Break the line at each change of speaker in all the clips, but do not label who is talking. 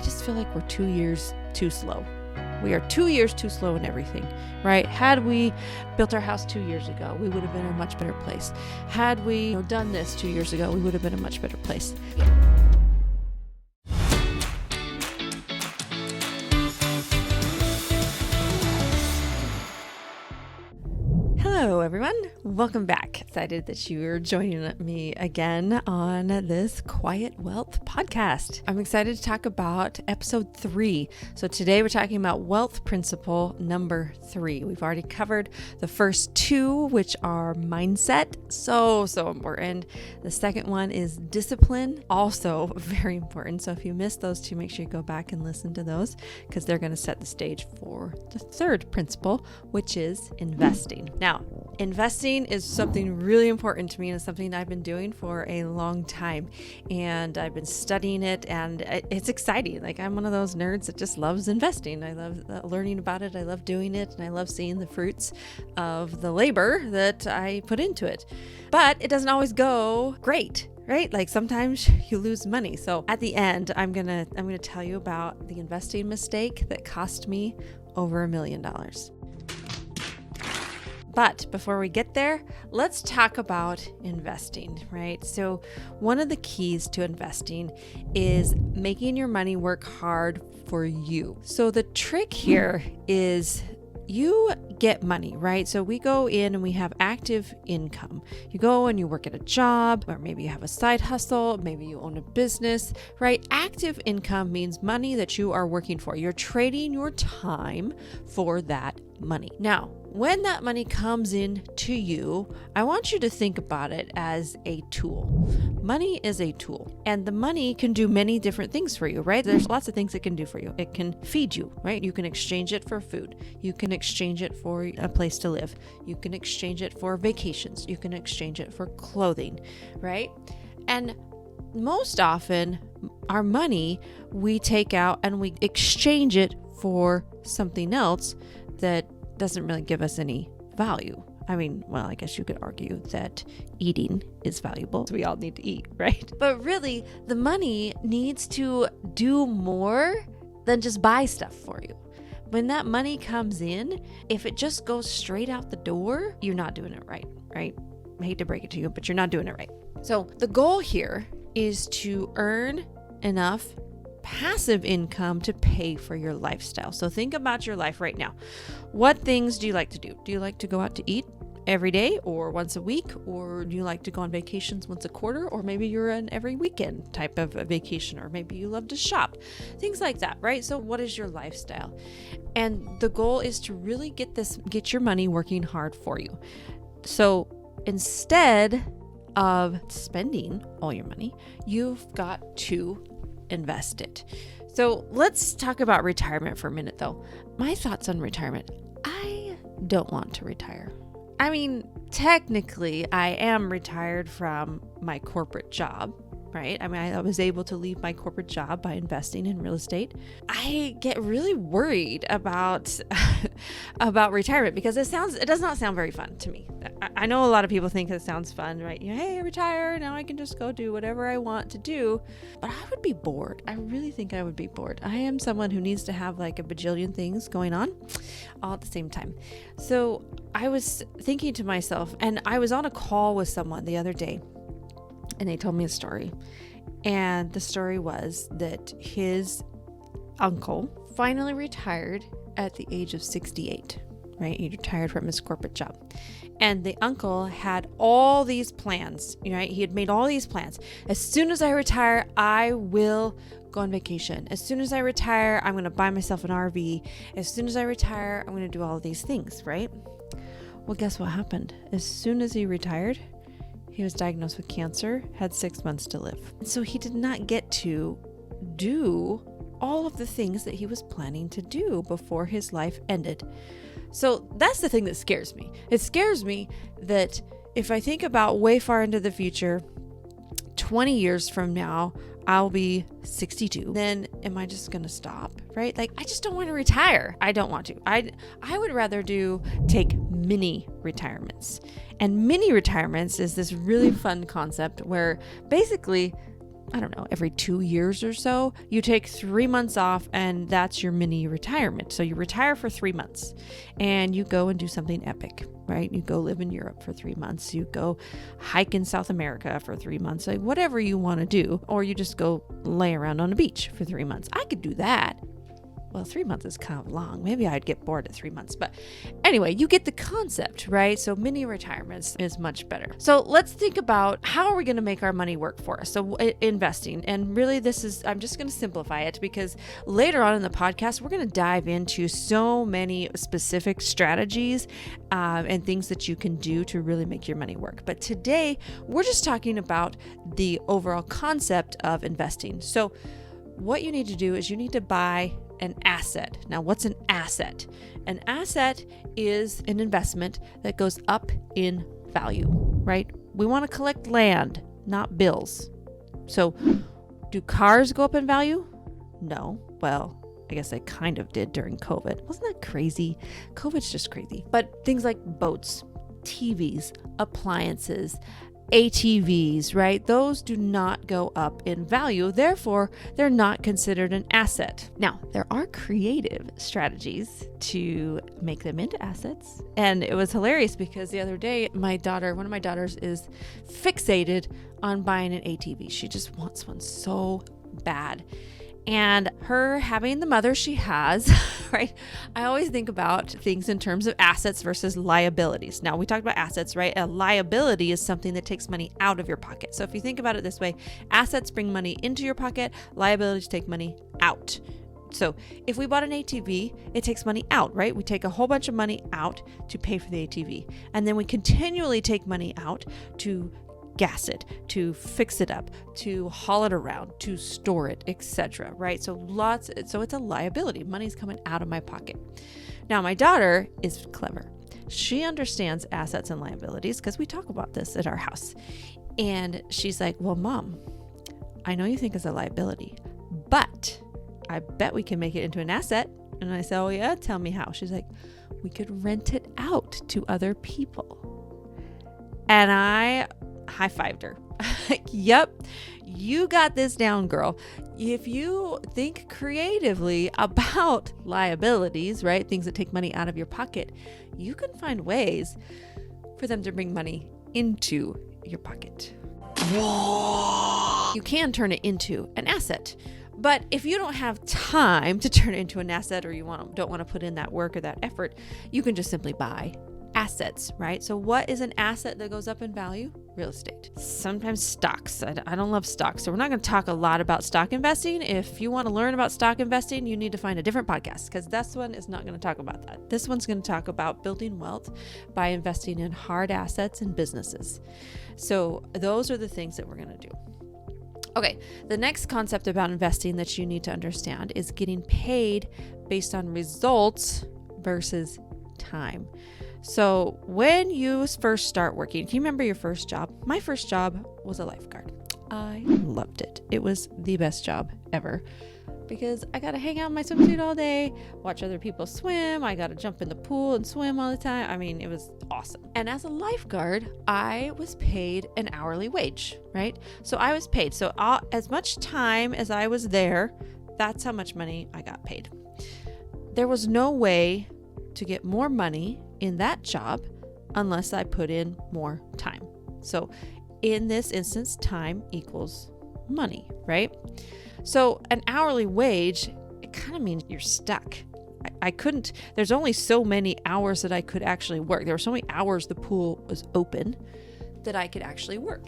I just feel like we're 2 years too slow. We are 2 years too slow in everything, right? Had we built our house 2 years ago, we would have been in a much better place. Had we done this 2 years ago, we would have been in a much better place. Hello, everyone. Welcome back. Excited that you're joining me again on this Quiet Wealth podcast. I'm excited to talk about episode 3. So today we're talking about wealth principle number 3. We've already covered the first 2, which are mindset. So important. The second one is discipline. Also very important. So if you missed those 2, make sure you go back and listen to those because they're going to set the stage for the third principle, which is investing. Now, investing is something really important to me, and it's something I've been doing for a long time, and I've been studying it, and it's exciting. Like, I'm one of those nerds that just loves investing. I love learning about it. I love doing it, and I love seeing the fruits of the labor that I put into it. But it doesn't always go great, right? Like, sometimes you lose money. So at the end, I'm gonna tell you about the investing mistake that cost me over $1 million. But before we get there, let's talk about investing, right? So one of the keys to investing is making your money work hard for you. So the trick here is you get money, right? So we go in and we have active income. You go and you work at a job, or maybe you have a side hustle, maybe you own a business, right? Active income means money that you are working for. You're trading your time for that money. Now, when that money comes in to you, I want you to think about it as a tool. Money is a tool, and the money can do many different things for you, right? There's lots of things it can do for you. It can feed you, right? You can exchange it for food. You can exchange it for a place to live. You can exchange it for vacations. You can exchange it for clothing, right? And most often, our money, we take out and we exchange it for something else that doesn't really give us any value. I mean, well, I guess you could argue that eating is valuable. We all need to eat, right? But really, the money needs to do more than just buy stuff for you. When that money comes in, if it just goes straight out the door, you're not doing it right? I hate to break it to you, but you're not doing it right. So the goal here is to earn enough passive income to pay for your lifestyle. So think about your life right now. What things do you like to do? Do you like to go out to eat every day or once a week? Or do you like to go on vacations once a quarter? Or maybe you're an every weekend type of a vacation, or maybe you love to shop, things like that, right? So what is your lifestyle? And the goal is to really get your money working hard for you. So instead of spending all your money, you've got to invest it. So let's talk about retirement for a minute, though. My thoughts on retirement. I don't want to retire. I mean, technically, I am retired from my corporate job, right? I mean, I was able to leave my corporate job by investing in real estate. I get really worried about retirement because it does not sound very fun to me. I know a lot of people think it sounds fun, right? Hey, retire, now I can just go do whatever I want to do. But I would be bored. I really think I would be bored. I am someone who needs to have like a bajillion things going on all at the same time. So I was thinking to myself, and I was on a call with someone the other day, and they told me a story. And the story was that his uncle finally retired at the age of 68, right? He retired from his corporate job. And the uncle had all these plans, right? He had made all these plans. As soon as I retire, I will go on vacation. As soon as I retire, I'm going to buy myself an RV. As soon as I retire, I'm going to do all of these things, right? Well, guess what happened? As soon as he retired, he was diagnosed with cancer, had 6 months to live. So he did not get to do all of the things that he was planning to do before his life ended. So that's the thing that scares me. It scares me that if I think about way far into the future, 20 years from now, I'll be 62. Then am I just going to stop, right? Like, I just don't want to retire. I don't want to. I would rather take mini retirements. And mini retirements is this really fun concept where basically I don't know, every 2 years or so, you take 3 months off, and that's your mini retirement. So you retire for 3 months and you go and do something epic, right? You go live in Europe for 3 months. You go hike in South America for 3 months, like whatever you want to do, or you just go lay around on a beach for 3 months. I could do that. Well, 3 months is kind of long. Maybe I'd get bored at 3 months. But anyway, you get the concept, right? So mini retirements is much better. So let's think about how are we going to make our money work for us? So investing. And really I'm just going to simplify it, because later on in the podcast, we're going to dive into so many specific strategies and things that you can do to really make your money work. But today, we're just talking about the overall concept of investing. So what you need to do is you need to buy an asset. Now, what's an asset? An asset is an investment that goes up in value, right? We want to collect land, not bills. So, do cars go up in value? No. Well, I guess they kind of did during COVID. Wasn't that crazy? COVID's just crazy. But things like boats, TVs, appliances, ATVs, right? Those do not go up in value. Therefore, they're not considered an asset. Now, there are creative strategies to make them into assets. And it was hilarious because the other day, one of my daughters is fixated on buying an ATV. She just wants one so bad. And her having the mother she has, right? I always think about things in terms of assets versus liabilities. Now, we talked about assets, right? A liability is something that takes money out of your pocket. So if you think about it this way, assets bring money into your pocket, liabilities take money out. So if we bought an ATV, it takes money out, right? We take a whole bunch of money out to pay for the ATV. And then we continually take money out to gas it, to fix it up, to haul it around, to store it, etc. Right? So it's a liability. Money's coming out of my pocket. Now, my daughter is clever. She understands assets and liabilities because we talk about this at our house. And she's like, well, Mom, I know you think it's a liability, but I bet we can make it into an asset. And I said, oh yeah, tell me how. She's like, we could rent it out to other people. And I high-fived her. Yep, you got this down, girl. If you think creatively about liabilities, right, things that take money out of your pocket, you can find ways for them to bring money into your pocket. You can turn it into an asset. But if you don't have time to turn it into an asset, or you don't want to put in that work or that effort, you can just simply buy assets, right? So what is an asset that goes up in value? Real estate. Sometimes stocks. I don't love stocks, so we're not going to talk a lot about stock investing. If you want to learn about stock investing, you need to find a different podcast, because this one is not going to talk about that. This one's going to talk about building wealth by investing in hard assets and businesses. So those are the things that we're going to do. Okay, the next concept about investing that you need to understand is getting paid based on results versus time. So when you first start working, do you remember your first job? My first job was a lifeguard. I loved it. It was the best job ever because I got to hang out in my swimsuit all day, watch other people swim. I got to jump in the pool and swim all the time. I mean, it was awesome. And as a lifeguard, I was paid an hourly wage, right? So I was paid. So as much time as I was there, that's how much money I got paid. There was no way to get more money in that job unless I put in more time. So in this instance, time equals money, right? So an hourly wage, it kind of means you're stuck. I couldn't, there's only so many hours that I could actually work. There were so many hours the pool was open that I could actually work.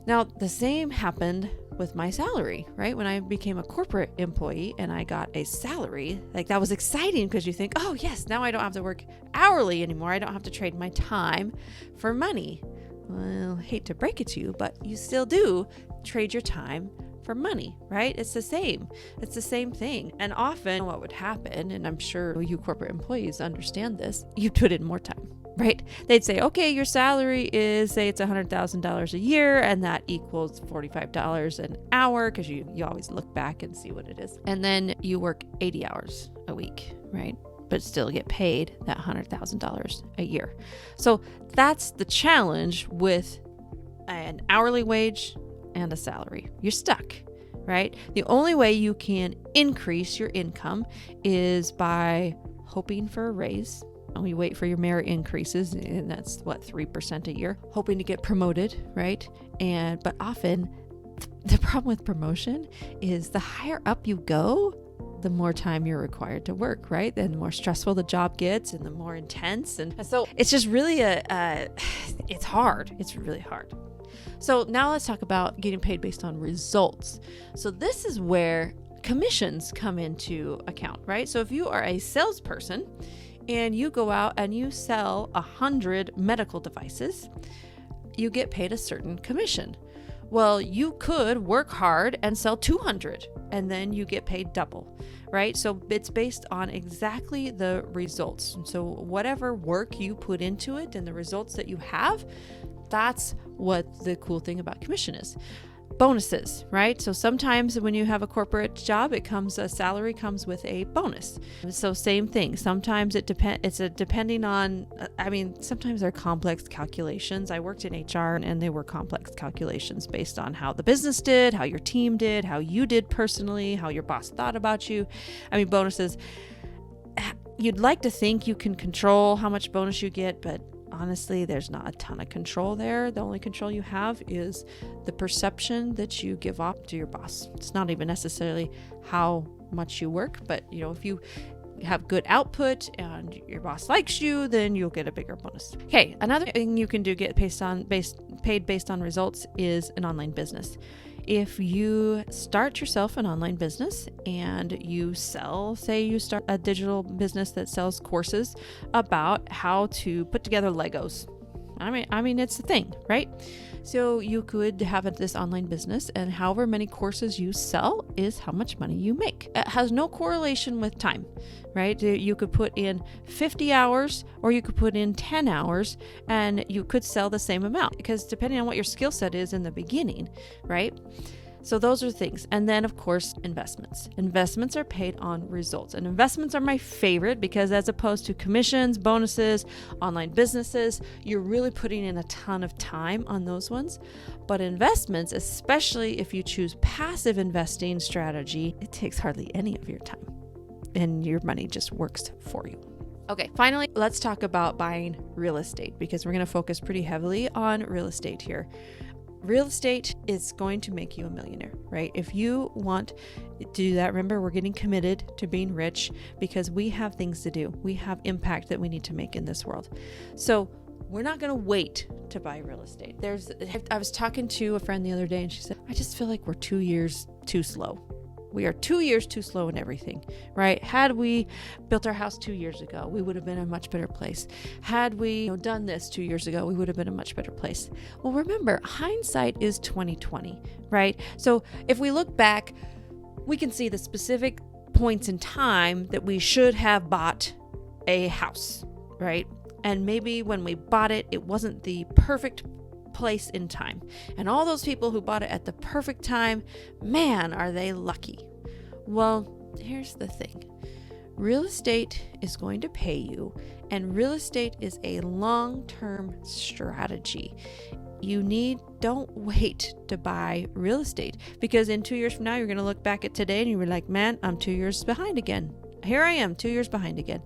Now, the same happened with my salary, right? When I became a corporate employee and I got a salary, like that was exciting because you think, oh yes, now I don't have to work hourly anymore. I don't have to trade my time for money. Well, I hate to break it to you, but you still do trade your time for money, right? It's the same. It's the same thing. And often what would happen, and I'm sure you corporate employees understand this, you put in more time. Right? They'd say, okay, your salary is, say it's $100,000 a year, and that equals $45 an hour, because you always look back and see what it is. And then you work 80 hours a week, right? But still get paid that $100,000 a year. So that's the challenge with an hourly wage and a salary. You're stuck, right? The only way you can increase your income is by hoping for a raise. And we wait for your merit increases, and that's 3% a year, hoping to get promoted, right? But often the problem with promotion is the higher up you go, the more time you're required to work, right? And the more stressful the job gets and the more intense. And so it's just really it's hard. It's really hard. So now let's talk about getting paid based on results. So this is where commissions come into account, right? So if you are a salesperson and you go out and you sell 100 medical devices, you get paid a certain commission. Well, you could work hard and sell 200 and then you get paid double, right? So it's based on exactly the results. So whatever work you put into it and the results that you have, that's what the cool thing about commission is. Bonuses, right? So sometimes when you have a corporate job, a salary comes with a bonus. So same thing. Sometimes depending on, sometimes they're complex calculations. I worked in HR and they were complex calculations based on how the business did, how your team did, how you did personally, how your boss thought about you. Bonuses, you'd like to think you can control how much bonus you get, but honestly, there's not a ton of control there. The only control you have is the perception that you give off to your boss. It's not even necessarily how much you work, but if you have good output and your boss likes you, then you'll get a bigger bonus. Okay, another thing you can do get paid based on results is an online business. If you start yourself an online business and you start a digital business that sells courses about how to put together Legos. It's a thing, right? So you could have this online business, and however many courses you sell is how much money you make. It has no correlation with time, right? You could put in 50 hours or you could put in 10 hours and you could sell the same amount, because depending on what your skill set is in the beginning, right? So those are things. And then, of course, investments. Investments are paid on results. And investments are my favorite because as opposed to commissions, bonuses, online businesses, you're really putting in a ton of time on those ones. But investments, especially if you choose passive investing strategy, it takes hardly any of your time and your money just works for you. Okay, finally, let's talk about buying real estate because we're going to focus pretty heavily on real estate here. Real estate is going to make you a millionaire, right? If you want to do that, remember, we're getting committed to being rich because we have things to do. We have impact that we need to make in this world. So we're not going to wait to buy real estate. I was talking to a friend the other day and she said, I just feel like we're 2 years too slow. We are 2 years too slow in everything, right? Had we built our house 2 years ago, we would have been in a much better place. Had we done this 2 years ago, we would have been in a much better place. Well, remember, hindsight is 20/20, right? So if we look back, we can see the specific points in time that we should have bought a house, right? And maybe when we bought it, it wasn't the perfect place in time. And all those people who bought it at the perfect time, man, are they lucky. Well, here's the thing. Real estate is going to pay you, and real estate is a long-term strategy. Don't wait to buy real estate because in 2 years from now, you're going to look back at today and you're like, man, I'm 2 years behind again. Here I am, 2 years behind again.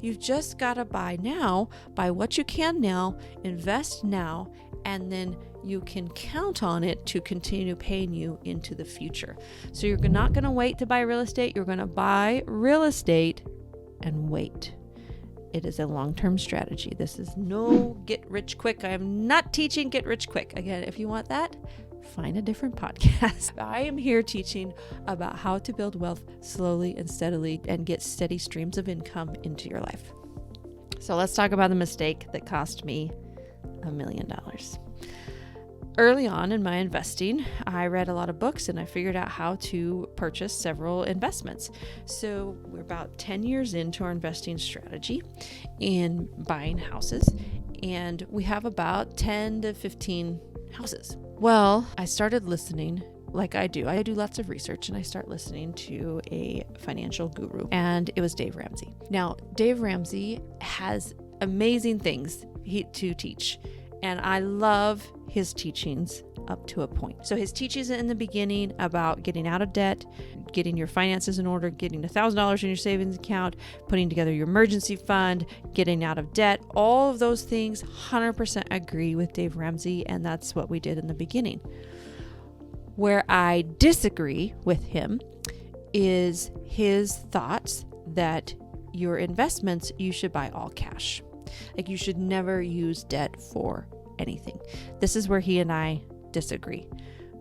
You've just got to buy now, buy what you can now, invest now, and then you can count on it to continue paying you into the future. So you're not going to wait to buy real estate. You're going to buy real estate and wait. It is a long-term strategy. This is no get rich quick. I am not teaching get rich quick. Again, if you want that, find a different podcast. I am here teaching about how to build wealth slowly and steadily and get steady streams of income into your life. So let's talk about the mistake that cost me $1 million. Early on in my investing, I read a lot of books and I figured out how to purchase several investments. So we're about 10 years into our investing strategy in buying houses, and we have about 10 to 15 houses. Well, I started listening like I do. I do lots of research and I start listening to a financial guru, and it was Dave Ramsey. Now, Dave Ramsey has amazing things to teach, and I love his teachings. up to a point. So his teachings in the beginning about getting out of debt, getting your finances in order, getting $1,000 in your savings account, putting together your emergency fund, getting out of debt, all of those things, 100% agree with Dave Ramsey, and that's what we did in the beginning. Where I disagree with him is his thoughts that your investments, you should buy all cash. Like, you should never use debt for anything. This is where he and I disagree.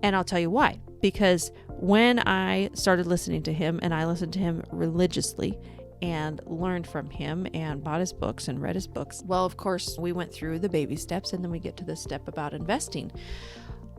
And I'll tell you why. Because when I started listening to him, and I listened to him religiously and learned from him and bought his books and read his books, well, of course, we went through the baby steps, and then we get to the step about investing.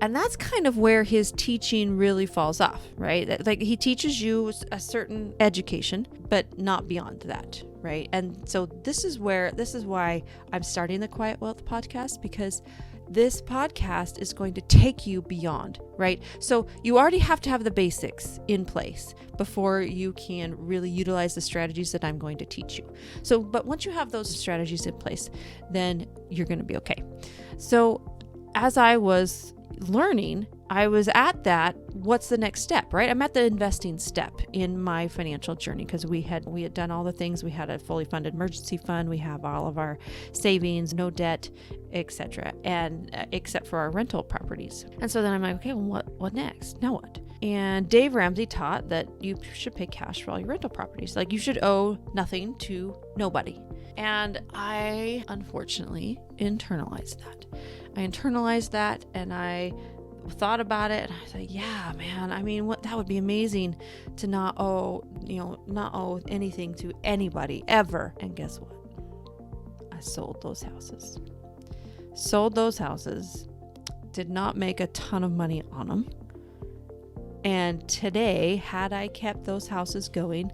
And that's kind of where his teaching really falls off, right? Like, he teaches you a certain education, but not beyond that, right? And so this is why I'm starting the Quiet Wealth podcast, because this podcast is going to take you beyond, right? So you already have to have the basics in place before you can really utilize the strategies that I'm going to teach you. So, but once you have those strategies in place, then you're going to be okay. So as I was learning, I was at that, what's the next step, right? I'm at the investing step in my financial journey, because we had done all the things. We had a fully funded emergency fund. We have all of our savings, no debt, etc. And except for our rental properties. And so then I'm like, okay, well, what next? Now what? And Dave Ramsey taught that you should pay cash for all your rental properties. Like, you should owe nothing to nobody. And I unfortunately internalized that. And I thought about it, and I was like, yeah, man, I mean, that would be amazing to not owe anything to anybody ever. And guess what? I sold those houses, did not make a ton of money on them. And today, had I kept those houses going,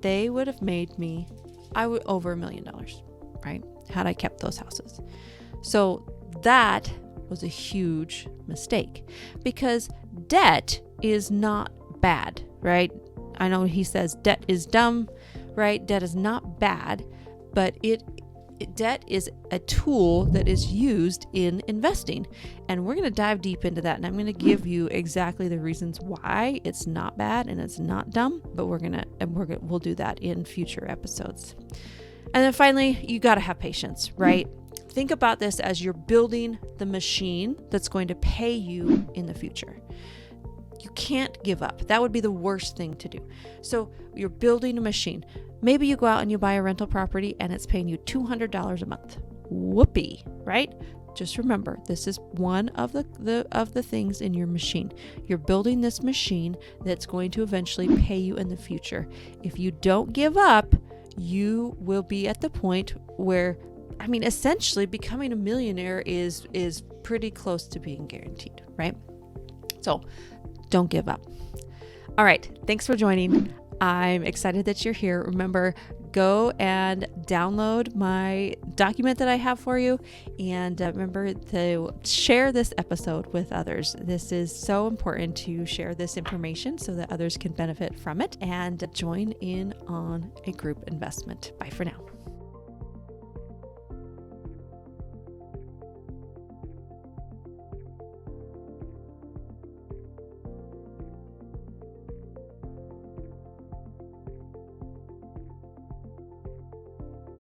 they would have made me, over $1 million, right? Had I kept those houses. So that was a huge mistake, because debt is not bad, right? I know he says debt is dumb, right? Debt is not bad, but debt is a tool that is used in investing. And we're going to dive deep into that. And I'm going to give you exactly the reasons why it's not bad and it's not dumb, but we'll do that in future episodes. And then finally, you got to have patience, right? Think about this as you're building the machine that's going to pay you in the future. You can't give up. That would be the worst thing to do. So you're building a machine. Maybe you go out and you buy a rental property and it's paying you $200 a month. Whoopee, right? Just remember, this is one of the things in your machine. You're building this machine that's going to eventually pay you in the future. If you don't give up, you will be at the point where, essentially becoming a millionaire is pretty close to being guaranteed, right? So don't give up. All right. Thanks for joining. I'm excited that you're here. Remember, go and download my document that I have for you. And remember to share this episode with others. This is so important to share this information so that others can benefit from it and join in on a group investment. Bye for now.